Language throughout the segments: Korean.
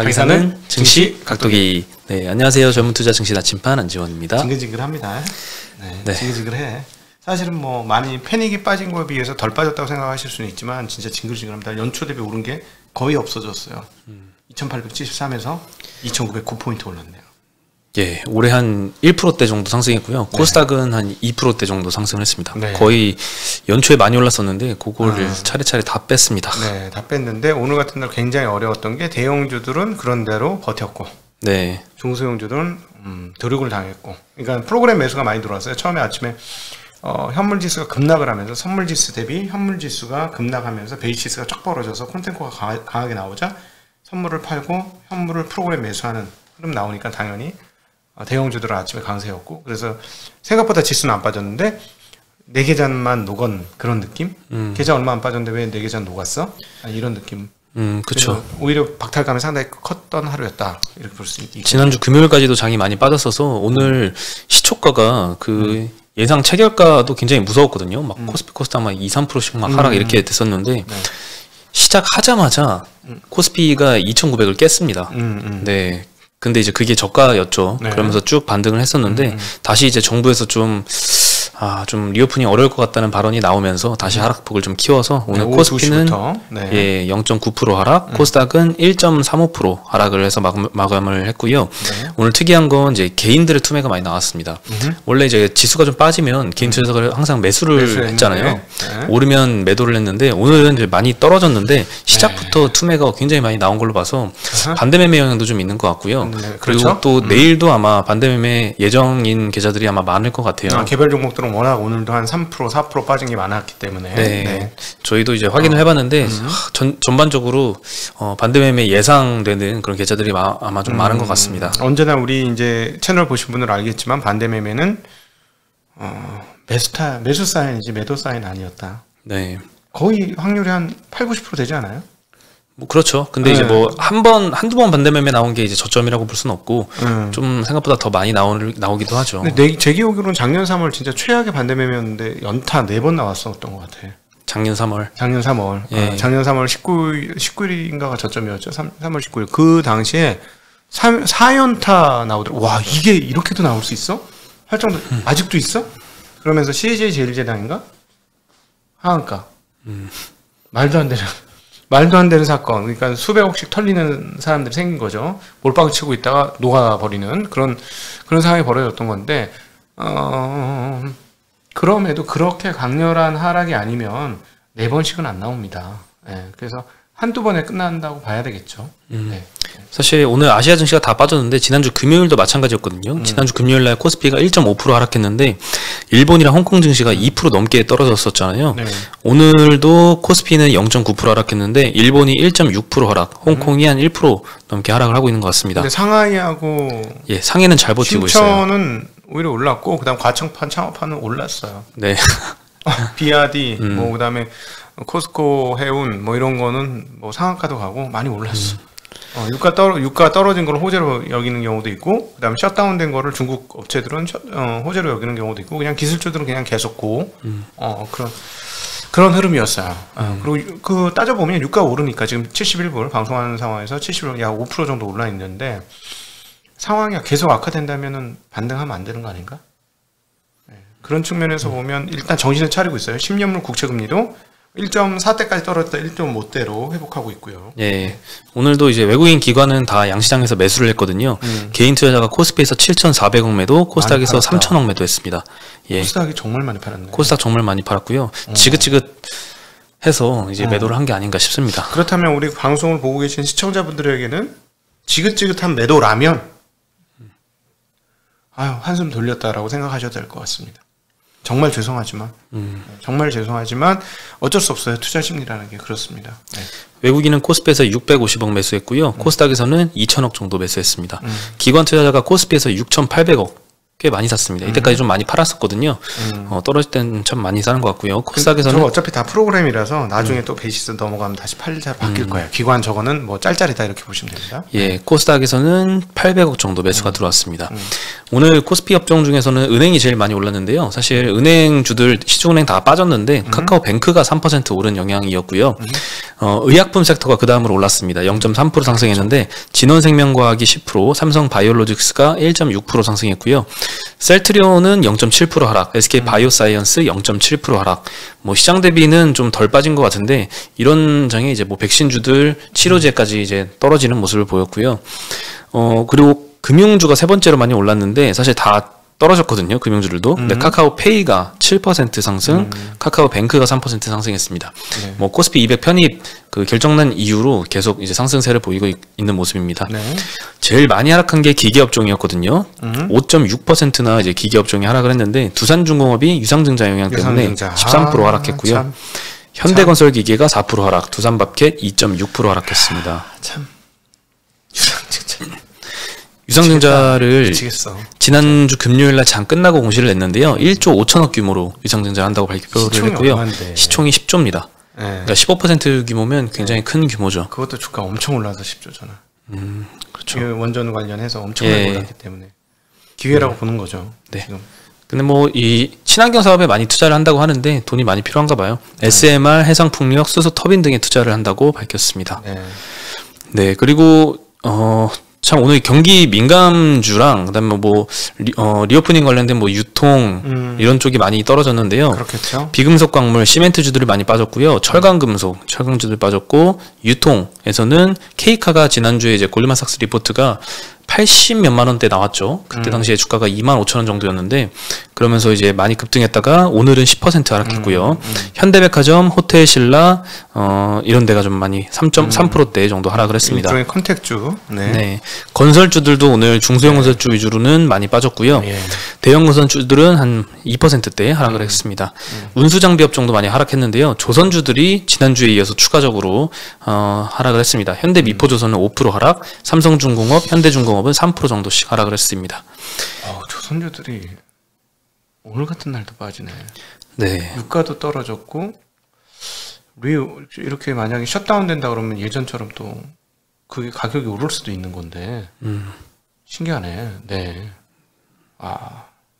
가기사는 증시 각도기. 네, 안녕하세요. 전문투자 증시 나침반 안지원입니다. 징글징글합니다. 네. 징글징글해. 사실은 뭐 많이 패닉이 빠진 거에 비해서 덜 빠졌다고 생각하실 수는 있지만 진짜 징글징글합니다. 연초 대비 오른 게 거의 없어졌어요. 2873에서 2909포인트 올랐네요. 예, 올해 한 1%대 정도 상승했고요. 네. 코스닥은 한 2%대 정도 상승을 했습니다. 네. 거의 연초에 많이 올랐었는데 그거를 차례차례 다 뺐습니다. 네, 다 뺐는데 오늘 같은 날 굉장히 어려웠던 게 대형주들은 그런 대로 버텼고 네. 중소형주들은 드륵을 당했고, 그러니까 프로그램 매수가 많이 들어왔어요. 처음에 아침에 현물지수가 급락을 하면서 선물지수 대비 현물지수가 급락하면서 베이시스가 쫙 벌어져서 콘텐츠가 강하게 나오자 선물을 팔고 현물을 프로그램 매수하는 흐름 나오니까 당연히 대형주들은 아침에 강세였고, 그래서 생각보다 지수는 안 빠졌는데 내 계좌만 녹은 그런 느낌? 계좌 얼마 안 빠졌는데 왜 내 계좌 녹았어? 이런 느낌. 그렇죠. 오히려 박탈감이 상당히 컸던 하루였다, 이렇게 볼 수 있고, 지난주 금요일까지도 장이 많이 빠졌어서 오늘 시초가가 예상 체결가도 굉장히 무서웠거든요. 막 코스피 코스닥 막 2, 3%씩 막 하락 이렇게 됐었는데 네. 시작하자마자 코스피가 2,900을 깼습니다. 네. 근데 이제 그게 저가였죠. 네. 그러면서 쭉 반등을 했었는데 다시 이제 정부에서 좀 리오프닝 어려울 것 같다는 발언이 나오면서 다시 하락폭을 좀 키워서 오늘 네, 코스피는 예, 0.9% 하락, 코스닥은 1.35% 하락을 해서 마감을 했고요. 네. 오늘 특이한 건 이제 개인들의 투매가 많이 나왔습니다. 원래 이제 지수가 좀 빠지면 개인 투자자가 항상 매수를 했잖아요. 네. 오르면 매도를 했는데 오늘은 이제 많이 떨어졌는데 시작부터 네. 투매가 굉장히 많이 나온 걸로 봐서 반대매매 영향도 좀 있는 것 같고요. 네, 그리고 그렇죠? 또 내일도 아마 반대매매 예정인 계좌들이 아마 많을 것 같아요. 개별 종목들은 워낙 오늘도 한 3%, 4% 빠진 게 많았기 때문에 네. 네. 저희도 이제 확인을 해봤는데 전반적으로 반대매매 예상되는 그런 계좌들이 아마 좀 많은 것 같습니다. 언제나 우리 이제 채널 보신 분들은 알겠지만 반대매매는 매수 사인이지 매도 사인 아니었다. 네. 거의 확률이 한 8, 90% 되지 않아요? 뭐 그렇죠. 근데 네. 이제 뭐 한두 번 반대매매 나온 게 이제 저점이라고 볼 수는 없고 좀 생각보다 더 많이 나오기도 하죠. 근데 제 기억으로는 작년 3월 진짜 최악의 반대매매였는데 연타 4번 나왔었던 것 같아. 작년 3월. 예. 작년 3월 19일인가가 저점이었죠. 3월 19일. 그 당시에 4연타 나오더라고. 와, 이게 이렇게도 나올 수 있어? 할 정도 아직도 있어? 그러면서 CJ 제일제당인가? 하한가. 말도 안 되는 사건. 그러니까 수백억씩 털리는 사람들이 생긴 거죠. 몰빵을 치고 있다가 녹아버리는 그런 상황이 벌어졌던 건데, 그럼에도 그렇게 강렬한 하락이 아니면 4번씩은 안 나옵니다. 네, 그래서 한두 번에 끝난다고 봐야 되겠죠. 네. 사실 오늘 아시아 증시가 다 빠졌는데 지난주 금요일도 마찬가지였거든요. 지난주 금요일날 코스피가 1.5% 하락했는데 일본이랑 홍콩 증시가 2% 넘게 떨어졌었잖아요. 네. 오늘도 코스피는 0.9% 하락했는데 일본이 1.6% 하락, 홍콩이 한 1% 넘게 하락을 하고 있는 것 같습니다. 근데 상하이하고 예, 상해는 잘 버티고 있어요. 신천은 오히려 올랐고 그다음 과청판, 창업판은 올랐어요. 네. 비아디 뭐 그다음에 코스코, 해운 뭐 이런 거는 뭐 상한가도 가고 많이 올랐어. 유가 떨어진 걸 호재로 여기는 경우도 있고, 그다음에 셧다운된 거를 중국 업체들은 호재로 여기는 경우도 있고, 그냥 기술주들은 그냥 계속 고 그런 흐름이었어요. 그리고 따져보면 유가 오르니까 지금 71불 방송하는 상황에서 71불 약 5% 정도 올라 있는데 상황이 계속 악화된다면은 반등하면 안 되는 거 아닌가? 네. 그런 측면에서 보면 일단 정신을 차리고 있어요. 10년물 국채금리도 1.4대까지 떨어졌다 1.5대로 회복하고 있고요. 예. 오늘도 이제 외국인 기관은 다 양시장에서 매수를 했거든요. 개인 투자자가 코스피에서 7,400억 매도, 코스닥에서 3,000억 매도했습니다. 예. 코스닥이 정말 많이 팔았네. 코스닥 정말 많이 팔았고요. 지긋지긋해서 이제 매도를 한 게 아닌가 싶습니다. 그렇다면 우리 방송을 보고 계신 시청자분들에게는 지긋지긋한 매도라면 한숨 돌렸다라고 생각하셔도 될 것 같습니다. 정말 죄송하지만 어쩔 수 없어요. 투자 심리라는 게 그렇습니다. 네. 외국인은 코스피에서 650억 매수했고요. 코스닥에서는 2,000억 정도 매수했습니다. 기관 투자자가 코스피에서 6,800억 꽤 많이 샀습니다. 이때까지 좀 많이 팔았었거든요. 떨어질 때는 참 많이 사는 것 같고요. 코스닥에서는 저거 어차피 다 프로그램이라서 나중에 또 베이시스 넘어가면 다시 팔자로 바뀔 거예요. 기관 저거는 뭐 짤짤이다 이렇게 보시면 됩니다. 예, 코스닥에서는 800억 정도 매수가 들어왔습니다. 오늘 코스피 업종 중에서는 은행이 제일 많이 올랐는데요. 사실 은행주들 시중은행 다 빠졌는데 카카오뱅크가 3% 오른 영향이었고요. 의약품 섹터가 그 다음으로 올랐습니다. 0.3% 상승했는데 진원생명과학이 10%, 삼성바이오로직스가 1.6% 상승했고요. 셀트리온은 0.7% 하락, SK바이오사이언스 0.7% 하락. 뭐 시장 대비는 좀 덜 빠진 것 같은데 이런 장에 이제 뭐 백신주들 치료제까지 이제 떨어지는 모습을 보였고요. 그리고 금융주가 세 번째로 많이 올랐는데 사실 다 떨어졌거든요. 금융주들도. 근데 카카오페이가 7% 상승, 카카오뱅크가 3% 상승했습니다. 네. 뭐 코스피 200 편입 그 결정난 이후로 계속 이제 상승세를 보이고 있는 모습입니다. 네. 제일 많이 하락한 게 기계업종이었거든요. 5.6%나 이제 기계업종이 하락을 했는데 두산중공업이 유상증자 영향 때문에 13% 하락했고요. 현대건설기계가 4% 하락, 두산밥켓 2.6% 하락했습니다. 참. 유상증자를 미치겠어. 지난주 금요일날 장 끝나고 공시를 냈는데요. 1조 5천억 규모로 유상증자 한다고 발표를 했고요. 얼마인데. 시총이 10조입니다. 네. 그러니까 15% 규모면 굉장히 큰 규모죠. 그것도 주가 엄청 올라서 10조잖아. 그렇죠. 원전 관련해서 엄청나게 올랐기 때문에 기회라고 보는 거죠. 네. 지금. 근데 뭐 이 친환경 사업에 많이 투자를 한다고 하는데 돈이 많이 필요한가 봐요. SMR, 해상풍력, 수소 터빈 등에 투자를 한다고 밝혔습니다. 네. 네. 그리고 참 오늘 경기 민감주랑 그다음에 뭐 리오프닝 관련된 뭐 유통 이런 쪽이 많이 떨어졌는데요. 그렇겠죠. 비금속 광물, 시멘트주들이 많이 빠졌고요. 철강금속, 철강주들 빠졌고 유통에서는 케이카가 지난주에 이제 골드만삭스 리포트가 80몇만 원대 나왔죠. 그때 당시에 주가가 25,000원 정도였는데 그러면서 이제 많이 급등했다가 오늘은 10% 하락했고요. 현대백화점, 호텔신라 이런 데가 좀 많이 3.3%대 정도 하락을 했습니다. 일종의 컨택주. 네. 네. 건설주들도 오늘 중소형 건설주 위주로는 많이 빠졌고요. 예. 대형 건설주들은 한 2%대 하락을 했습니다. 운수장비 업종도 많이 하락했는데요. 조선주들이 지난주에 이어서 추가적으로 하락을 했습니다. 현대미포조선은 5% 하락, 삼성중공업, 현대중공업은 3% 정도씩 하락을 했습니다. 조선주들이 오늘 같은 날도 빠지네. 네. 유가도 떨어졌고 이렇게 만약에 셧다운 된다 그러면 예전처럼 또 그게 가격이 오를 수도 있는 건데 신기하네. 네.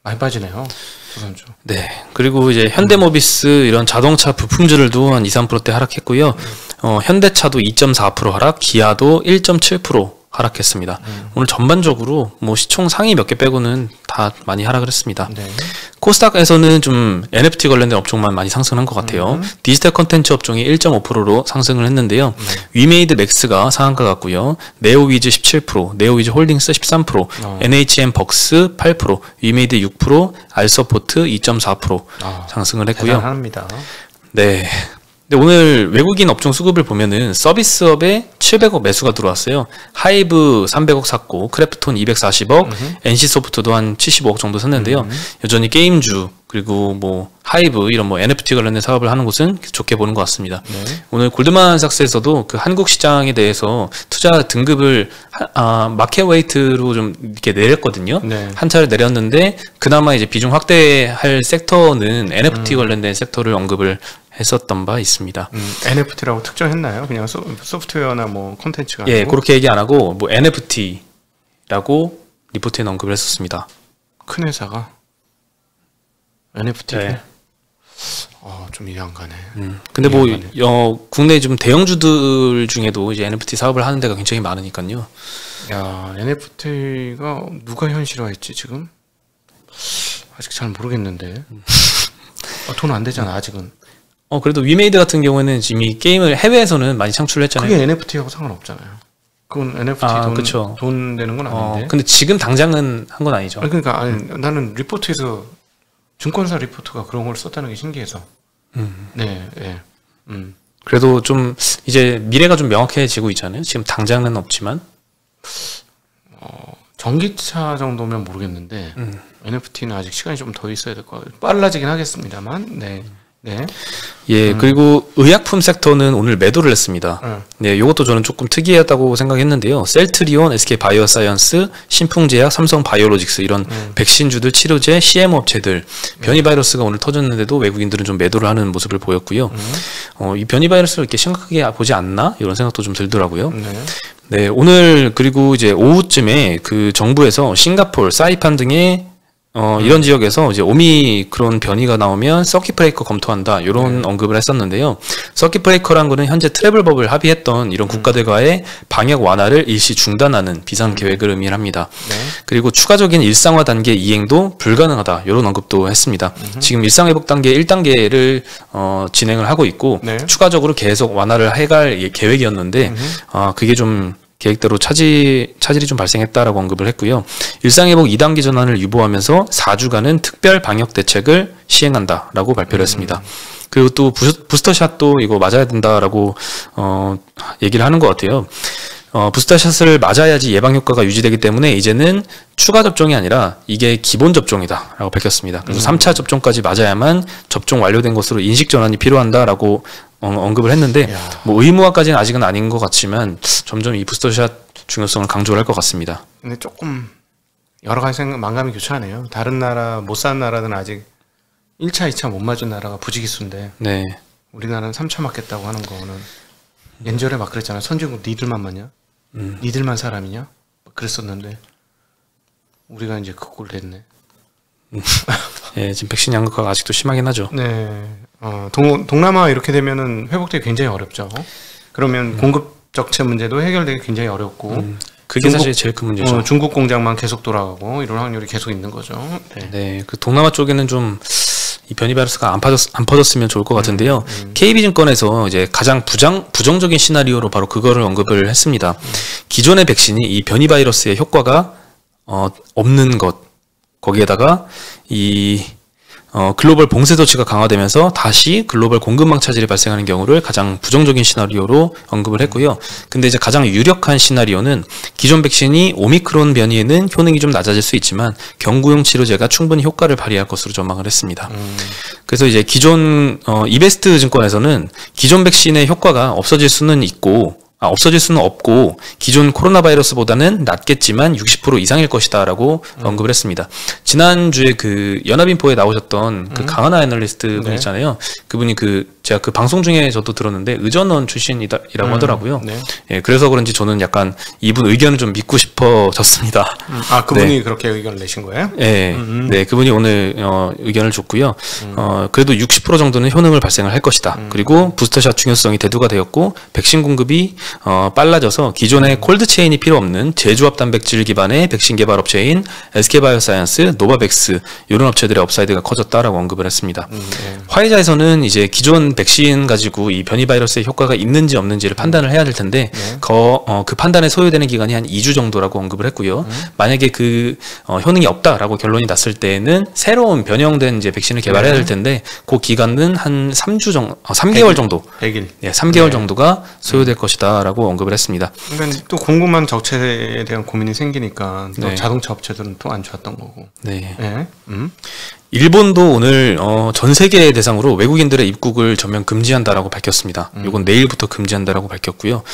많이 빠지네요. 조선주. 네. 그리고 이제 현대모비스 이런 자동차 부품주들도 한 2, 3%대 하락했고요. 현대차도 2.4% 하락, 기아도 1.7% 하락했습니다. 오늘 전반적으로 뭐 시총 상위 몇 개 빼고는 다 많이 하락을 했습니다. 네. 코스닥에서는 좀 NFT 관련된 업종만 많이 상승한 것 같아요. 디지털 컨텐츠 업종이 1.5%로 상승을 했는데요. 위메이드 맥스가 상한가 같고요. 네오위즈 17%, 네오위즈 홀딩스 13%, NHN 벅스 8%, 위메이드 6%, 알서포트 2.4% 상승을 했고요. 대단합니다. 네. 근데 오늘 외국인 업종 수급을 보면은 서비스업에 700억 매수가 들어왔어요. 하이브 300억 샀고 크래프톤 240억, NC소프트도 한 75억 정도 샀는데요. 여전히 게임주 그리고 뭐 하이브 이런 뭐 NFT 관련된 사업을 하는 곳은 좋게 보는 것 같습니다. 네. 오늘 골드만삭스에서도 그 한국 시장에 대해서 투자 등급을 마켓 웨이트로 좀 이렇게 내렸거든요. 네. 한 차례 내렸는데 그나마 이제 비중 확대할 섹터는 NFT 관련된 섹터를 언급을 했었던 바 있습니다. NFT라고 특정했나요? 그냥 소프트웨어나 뭐 콘텐츠가 예, 그렇게 얘기 안 하고 뭐 NFT라고 리포트에 언급을 했었습니다. 큰 회사가 NFT? 네. 좀 이해 안 가네. 근데 뭐 국내 좀 대형주들 중에도 이제 NFT 사업을 하는 데가 굉장히 많으니까요. 야, NFT가 누가 현실화했지 지금? 아직 잘 모르겠는데. 돈 안 되잖아 아직은. 그래도 위메이드 같은 경우에는 이미 게임을 해외에서는 많이 창출을 했잖아요. 그게 NFT하고 상관없잖아요. 그건 NFT 돈 되는 건 아닌데. 근데 지금 당장은 한 건 아니죠. 그러니까 나는 리포트에서 증권사 리포트가 그런 걸 썼다는 게 신기해서. 네, 예. 그래도 좀 이제 미래가 좀 명확해지고 있잖아요. 지금 당장은 없지만. 전기차 정도면 모르겠는데 NFT는 아직 시간이 좀 더 있어야 될 것 같아요. 빨라지긴 하겠습니다만. 네. 네. 예, 그리고 의약품 섹터는 오늘 매도를 했습니다. 네, 이것도 저는 조금 특이하다고 생각했는데요. 셀트리온, SK 바이오사이언스, 신풍제약, 삼성 바이오로직스 이런 백신주들, 치료제, CM 업체들 변이 바이러스가 오늘 터졌는데도 외국인들은 좀 매도를 하는 모습을 보였고요. 이 변이 바이러스를 이렇게 심각하게 보지 않나 이런 생각도 좀 들더라고요. 네, 오늘 그리고 이제 오후쯤에 그 정부에서 싱가포르, 사이판 등의 이런 지역에서 이제 오미크론 변이가 나오면 서킷 브레이커 검토한다 이런 언급을 했었는데요. 서킷 브레이커란 거는 현재 트래블법을 합의했던 이런 국가들과의 방역 완화를 일시 중단하는 비상 계획을 의미합니다. 그리고 추가적인 일상화 단계 이행도 불가능하다 이런 언급도 했습니다. 지금 일상회복 단계 1단계를 진행을 하고 있고 추가적으로 계속 완화를 해갈 계획이었는데 그게 좀 계획대로 차질이 좀 발생했다라고 언급을 했고요. 일상회복 2단계 전환을 유보하면서 4주간은 특별 방역 대책을 시행한다라고 발표를 했습니다. 그리고 또 부스터샷도 이거 맞아야 된다라고 얘기를 하는 것 같아요. 부스터샷을 맞아야지 예방 효과가 유지되기 때문에 이제는 추가 접종이 아니라 이게 기본 접종이다라고 밝혔습니다. 그래서 3차 접종까지 맞아야만 접종 완료된 것으로 인식 전환이 필요한다라고 언급을 했는데 뭐 의무화까지는 아직은 아닌 것 같지만 점점 이 부스터샷 중요성을 강조를 할 것 같습니다. 근데 조금 여러 가지 망감이 교차하네요. 다른 나라 못 사는 나라는 아직 1차, 2차 못 맞은 나라가 부지기수인데 네. 우리나라는 3차 맞겠다고 하는 거는 옛절에 막 그랬잖아요. 선진국 니들만 맞냐? 니들만 사람이냐? 그랬었는데 우리가 이제 그 꼴 됐네. 예, 지금 백신 양극화가 아직도 심하긴 하죠. 네. 동남아 이렇게 되면은 회복되기 굉장히 어렵죠. 그러면 공급 적체 문제도 해결되기 굉장히 어렵고 그게 사실 제일 큰 문제죠. 중국 공장만 계속 돌아가고 이런 확률이 계속 있는 거죠. 네, 그 동남아 쪽에는 좀 이 변이 바이러스가 안 퍼졌으면 좋을 것 같은데요. KB증권에서 이제 가장 부정적인 시나리오로 바로 그거를 언급을 했습니다. 기존의 백신이 이 변이 바이러스의 효과가 없는 것, 거기에다가 이 글로벌 봉쇄 조치가 강화되면서 다시 글로벌 공급망 차질이 발생하는 경우를 가장 부정적인 시나리오로 언급을 했고요. 근데 이제 가장 유력한 시나리오는 기존 백신이 오미크론 변이에는 효능이 좀 낮아질 수 있지만 경구용 치료제가 충분히 효과를 발휘할 것으로 전망을 했습니다. 그래서 이제 기존 이베스트 증권에서는 기존 백신의 효과가 없어질 수는 없고 기존 코로나 바이러스보다는 낮겠지만 60% 이상일 것이다라고 언급을 했습니다. 지난주에 그 연합인포에 나오셨던 그 강하나 애널리스트 분 있잖아요. 그분이 제가 그 방송 중에 저도 들었는데 의전원 출신이라고 하더라고요. 예, 그래서 그런지 저는 약간 이분 의견을 좀 믿고 싶어졌습니다. 그분이 그렇게 의견을 내신 거예요? 네, 네, 그분이 오늘 의견을 줬고요. 그래도 60% 정도는 효능을 발생을 할 것이다. 그리고 부스터샷 중요성이 대두가 되었고 백신 공급이 빨라져서 기존의 콜드체인이 필요 없는 제조합 단백질 기반의 백신 개발 업체인 SK바이오사이언스, 노바백스 이런 업체들의 업사이드가 커졌다라고 언급을 했습니다. 화이자에서는 이제 기존 백신 가지고 이 변이 바이러스의 효과가 있는지 없는지를 판단을 해야 될 텐데 그 판단에 소요되는 기간이 한 2주 정도라고 언급을 했고요. 만약에 그 효능이 없다라고 결론이 났을 때에는 새로운 변형된 이제 백신을 개발해야 될 텐데 그 기간은 한 3개월 정도. 100일. 네, 3개월 정도가 소요될 것이다라고 언급을 했습니다. 그러니까 또 궁금한 적체에 대한 고민이 생기니까 또 자동차 업체들은 또 안 좋았던 거고. 네. 일본도 오늘 전 세계 대상으로 외국인들의 입국을 전면 금지한다라고 밝혔습니다. 이건 내일부터 금지한다라고 밝혔고요.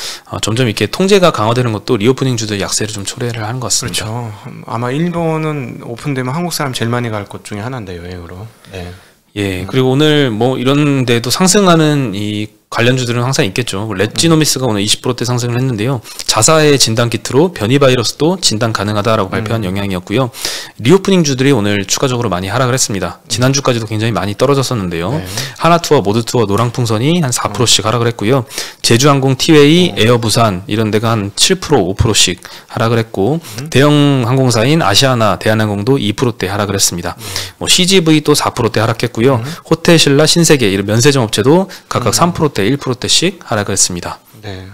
점점 이렇게 통제가 강화되는 것도 리오프닝 주도의 약세를 좀 초래를 하는 것 같습니다. 그렇죠. 아마 일본은 오픈되면 한국 사람 제일 많이 갈 곳 중에 하나인데 여행으로. 네. 예, 그리고 오늘 뭐 이런 데도 상승하는 이 관련주들은 항상 있겠죠. 렛지노미스가 오늘 20%대 상승을 했는데요. 자사의 진단 키트로 변이 바이러스도 진단 가능하다라고 발표한 영향이었고요. 리오프닝 주들이 오늘 추가적으로 많이 하락을 했습니다. 지난주까지도 굉장히 많이 떨어졌었는데요. 하나투어, 모드투어, 노랑풍선이 한 4%씩 하락을 했고요. 제주항공, 티웨이, 에어부산 이런 데가 한 7%, 5%씩 하락을 했고 대형 항공사인 아시아나, 대한항공도 2%대 하락을 했습니다. 뭐 CGV 또 4%대 하락했고요. 호텔신라, 신세계 이런 면세점 업체도 각각 3%대, 1%대씩 하락을 했습니다. 네,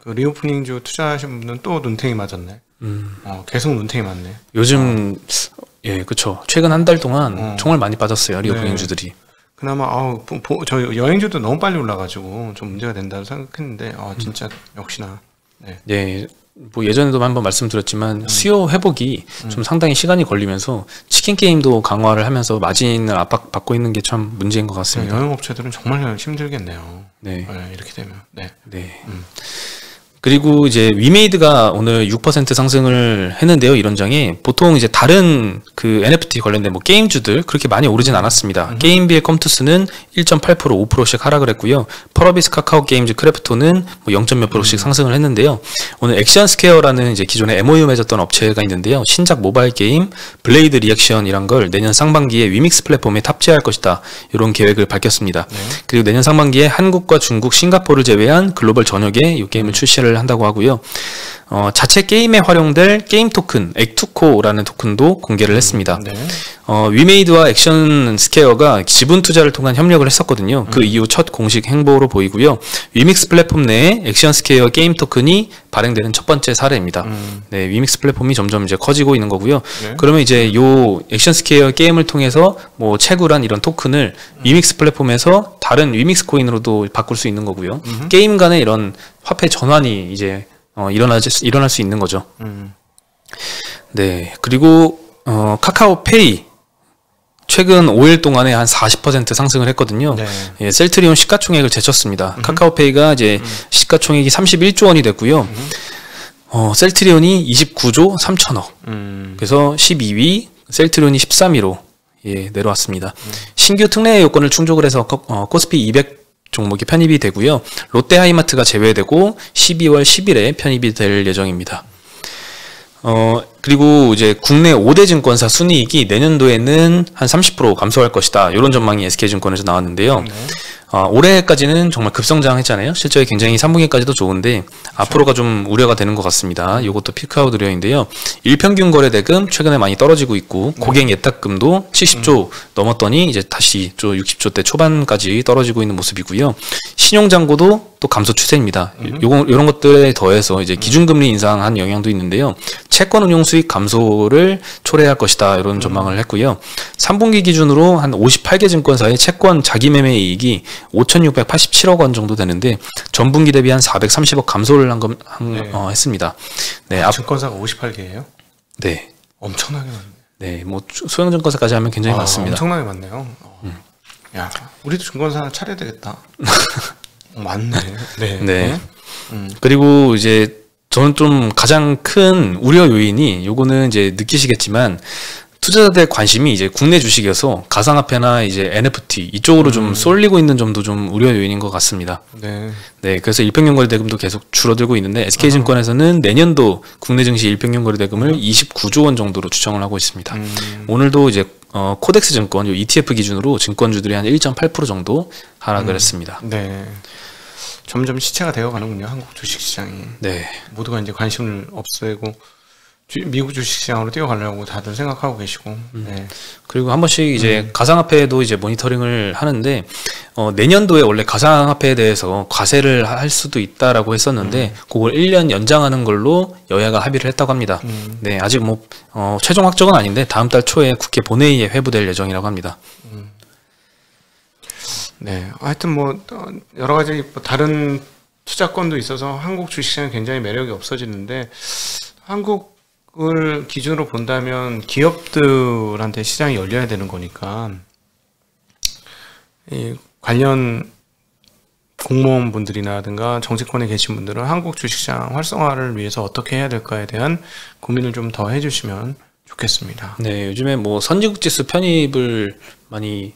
그 리오프닝주 투자하신 분은 또 눈탱이 맞았네. 계속 눈탱이 맞네. 요즘 예, 그렇죠. 최근 한 달 동안 정말 많이 빠졌어요 리오프닝주들이. 그나마 저 여행주도 너무 빨리 올라가지고 좀 문제가 된다고 생각했는데 진짜 역시나. 네. 뭐 예전에도 한번 말씀드렸지만 수요 회복이 좀 상당히 시간이 걸리면서 치킨 게임도 강화를 하면서 마진을 압박받고 있는 게 참 문제인 것 같습니다. 네, 여행업체들은 정말 힘들겠네요. 네. 네, 이렇게 되면. 네. 네. 그리고 이제 위메이드가 오늘 6% 상승을 했는데요. 이런 장에 보통 이제 다른 그 NFT 관련된 뭐 게임주들 그렇게 많이 오르진 않았습니다. 게임비의 컴투스는 1.8% 5%씩 하락을 했고요. 펄어비스 카카오 게임즈 크래프톤은 뭐 0. 몇 %씩 상승을 했는데요. 오늘 액션 스퀘어라는 이제 기존에 MOU 맺었던 업체가 있는데요. 신작 모바일 게임 블레이드 리액션이란 걸 내년 상반기에 위믹스 플랫폼에 탑재할 것이다. 이런 계획을 밝혔습니다. 네. 그리고 내년 상반기에 한국과 중국, 싱가포르를 제외한 글로벌 전역에 이 게임을 출시를 한다고 하고요. 자체 게임에 활용될 게임 토큰 액투코라는 토큰도 공개를 했습니다. 네. 위메이드와 액션 스퀘어가 지분 투자를 통한 협력을 했었거든요. 그 이후 첫 공식 행보로 보이고요. 위믹스 플랫폼 내에 액션 스퀘어 게임 토큰이 발행되는 첫 번째 사례입니다. 네, 위믹스 플랫폼이 점점 이제 커지고 있는 거고요. 네. 그러면 이제 요 액션 스퀘어 게임을 통해서 뭐 채굴한 이런 토큰을 위믹스 플랫폼에서 다른 위믹스 코인으로도 바꿀 수 있는 거고요. 게임 간의 이런 화폐 전환이 이제 일어날 수 있는 거죠. 네, 그리고 카카오페이 최근 5일 동안에 한 40% 상승을 했거든요. 네. 예, 셀트리온 시가총액을 제쳤습니다. 카카오페이가 이제 시가총액이 31조 원이 됐고요. 셀트리온이 29조 3천억. 그래서 12위, 셀트리온이 13위로 예, 내려왔습니다. 신규 특례 요건을 충족을 해서 코스피 200 종목이 편입이 되고요. 롯데하이마트가 제외되고 12월 10일에 편입이 될 예정입니다. 그리고 이제 국내 5대 증권사 순이익이 내년도에는 한 30% 감소할 것이다. 이런 전망이 SK증권에서 나왔는데요. 네. 올해까지는 정말 급성장했잖아요. 실적이 굉장히 3분기까지도 좋은데 앞으로가 좀 우려가 되는 것 같습니다. 이것도 피크아웃 우려인데요. 일평균 거래 대금 최근에 많이 떨어지고 있고 고객 예탁금도 70조 넘었더니 이제 다시 60조대 초반까지 떨어지고 있는 모습이고요. 신용잔고도 또 감소 추세입니다. 이런 것들에 더해서 이제 기준금리 인상한 영향도 있는데요. 채권 운용 수익 감소를 초래할 것이다. 이런 전망을 했고요. 3분기 기준으로 한 58개 증권사의 채권 자기매매 이익이 5,687억 원 정도 되는데 전분기 대비 한 430억 감소를 했습니다. 네, 증권사가 58개예요? 네. 엄청나게 많네요. 네, 뭐 소형 증권사까지 하면 굉장히 많습니다. 엄청나게 많네요. 야, 우리도 증권사 하나 차려야 되겠다. 맞네. 네. 네. 그리고 이제 저는 좀 가장 큰 우려 요인이 요거는 이제 느끼시겠지만 투자자들의 관심이 이제 국내 주식에서 가상화폐나 이제 NFT 이쪽으로 좀 쏠리고 있는 점도 좀 우려 요인인 것 같습니다. 네. 네, 그래서 일평균 거래 대금도 계속 줄어들고 있는데 SK증권에서는 내년도 국내 증시 일평균 거래 대금을 29조 원 정도로 추정을 하고 있습니다. 오늘도 이제 코덱스 증권 요 ETF 기준으로 증권주들이 한 1.8% 정도 하락을 했습니다. 네. 점점 시체가 되어가는군요. 한국 주식시장이. 네. 모두가 이제 관심을 없애고 미국 주식시장으로 뛰어가려고 다들 생각하고 계시고. 네. 그리고 한 번씩 이제 가상화폐도 이제 모니터링을 하는데 내년도에 원래 가상화폐에 대해서 과세를 할 수도 있다라고 했었는데 그걸 1년 연장하는 걸로 여야가 합의를 했다고 합니다. 네, 아직 뭐 최종 확정은 아닌데 다음 달 초에 국회 본회의에 회부될 예정이라고 합니다. 네, 하여튼 뭐 여러 가지 다른 투자권도 있어서 한국 주식시장이 굉장히 매력이 없어지는데 한국을 기준으로 본다면 기업들한테 시장이 열려야 되는 거니까 이 관련 공무원분들이라든가 정치권에 계신 분들은 한국 주식시장 활성화를 위해서 어떻게 해야 될까에 대한 고민을 좀 더 해주시면 좋겠습니다. 네, 요즘에 뭐 선진국지수 편입을 많이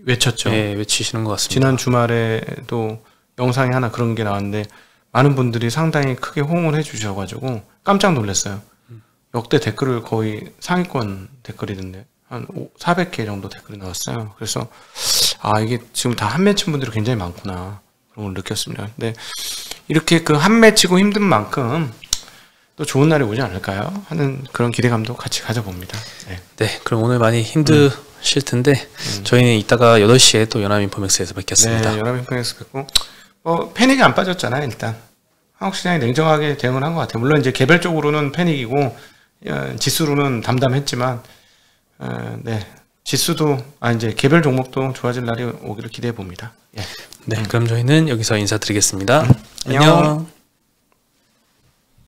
외쳤죠. 네, 외치시는 것 같습니다. 지난 주말에도 영상이 하나 그런 게 나왔는데 많은 분들이 상당히 크게 호응을 해주셔가지고 깜짝 놀랐어요. 역대 댓글을 거의 상위권 댓글이던데 한 400개 정도 댓글이 나왔어요. 그래서 이게 지금 다 한 맺힌 분들이 굉장히 많구나 그런 걸 느꼈습니다. 근데 이렇게 그 한 맺히고 힘든 만큼 또 좋은 날이 오지 않을까요? 하는 그런 기대감도 같이 가져봅니다. 네, 네, 그럼 오늘 많이 힘드실 텐데 저희는 이따가 8시에 또 연합인포맥스에서 뵙겠습니다. 네, 연합인포맥스 뵙고 패닉이 안 빠졌잖아요. 일단 한국 시장이 냉정하게 대응을 한 것 같아요. 물론 이제 개별적으로는 패닉이고 지수로는 담담했지만 네, 지수도 이제 개별 종목도 좋아질 날이 오기를 기대해 봅니다. 예. 네, 그럼 저희는 여기서 인사드리겠습니다. 안녕.